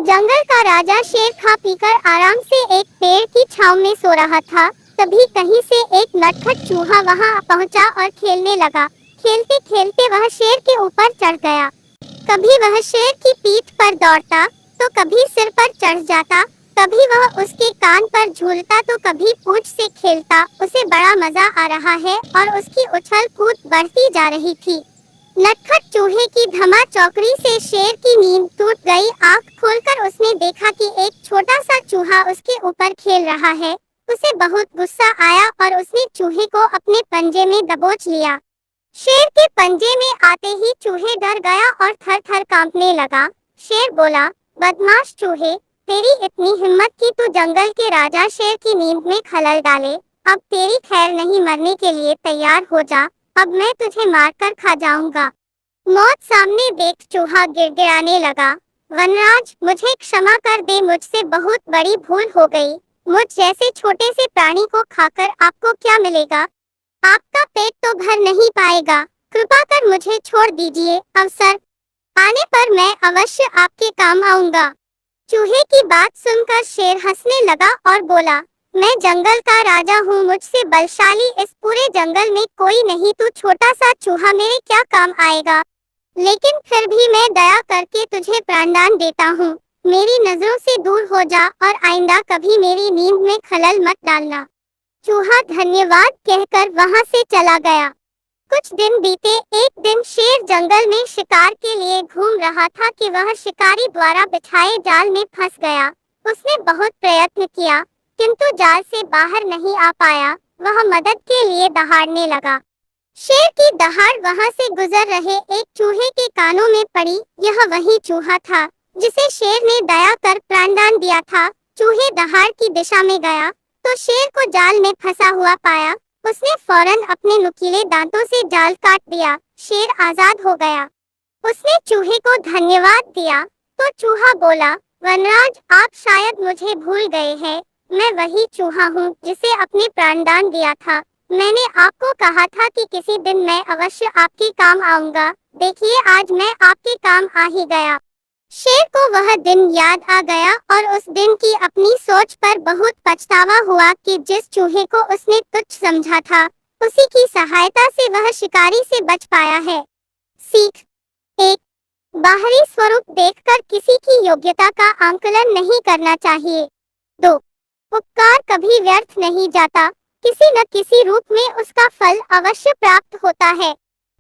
जंगल का राजा शेर खा पीकर आराम से एक पेड़ की छांव में सो रहा था। तभी कहीं से एक नटखट चूहा वहां पहुंचा और खेलने लगा। खेलते खेलते वह शेर के ऊपर चढ़ गया। कभी वह शेर की पीठ पर दौड़ता तो कभी सिर पर चढ़ जाता। कभी वह उसके कान पर झूलता तो कभी पूंछ से खेलता। उसे बड़ा मजा आ रहा है और उसकी उछल कूद बढ़ती जा रही थी। नटखट चूहे की धमा चौकड़ी से शेर की नींद टूट गई। आंख खोलकर उसने देखा कि एक छोटा सा चूहा उसके ऊपर खेल रहा है। उसे बहुत गुस्सा आया और उसने चूहे को अपने पंजे में दबोच लिया। शेर के पंजे में आते ही चूहे डर गया और थर थर कांपने लगा। शेर बोला, बदमाश चूहे, तेरी इतनी हिम्मत कि तू जंगल के राजा शेर की नींद में खलल डाले। अब तेरी खैर नहीं, मरने के लिए तैयार हो जा। अब मैं तुझे मारकर खा जाऊंगा। मौत सामने देख चूहा गिड़गिड़ाने लगा। वनराज, मुझे क्षमा कर दे, मुझसे बहुत बड़ी भूल हो गई। मुझ जैसे छोटे से प्राणी को खाकर आपको क्या मिलेगा? आपका पेट तो भर नहीं पाएगा। कृपा कर मुझे छोड़ दीजिए। अवसर आने पर मैं अवश्य आपके काम आऊंगा। चूहे की बात सुनकर शेर हंसने लगा और बोला, मैं जंगल का राजा हूँ, मुझसे बलशाली इस पूरे जंगल में कोई नहीं। तू छोटा सा चूहा मेरे क्या काम आएगा? लेकिन फिर भी मैं दया करके तुझे प्राणदान देता हूँ। मेरी नजरों से दूर हो जा और आइंदा कभी मेरी नींद में खलल मत डालना। चूहा धन्यवाद कहकर वहाँ से चला गया। कुछ दिन बीते। एक दिन शेर जंगल में शिकार के लिए घूम रहा था कि वह शिकारी द्वारा बिछाए जाल में फंस गया। उसने बहुत प्रयत्न किया किंतु जाल से बाहर नहीं आ पाया। वह मदद के लिए दहाड़ने लगा। शेर की दहाड़ वहां से गुजर रहे एक चूहे के कानों में पड़ी। यह वही चूहा था जिसे शेर ने दया कर प्राणदान दिया था। चूहे दहाड़ की दिशा में गया तो शेर को जाल में फंसा हुआ पाया। उसने फौरन अपने नुकीले दांतों से जाल काट दिया। शेर आजाद हो गया। उसने चूहे को धन्यवाद दिया तो चूहा बोला, वनराज, आप शायद मुझे भूल गए हैं। मैं वही चूहा हूँ जिसे अपने प्राणदान दिया था। मैंने आपको कहा था कि किसी दिन मैं अवश्य आपके काम आऊंगा। देखिए, आज मैं आपके काम आ ही गया। शेर को वह दिन याद आ गया और उस दिन की अपनी सोच पर बहुत पछतावा हुआ कि जिस चूहे को उसने तुच्छ समझा था, उसी की सहायता से वह शिकारी से बच पाया है। सीख 1. बाहरी स्वरूप देखकर किसी की योग्यता का आंकलन नहीं करना चाहिए। 2. उपकार कभी व्यर्थ नहीं जाता, किसी न किसी रूप में उसका फल अवश्य प्राप्त होता है।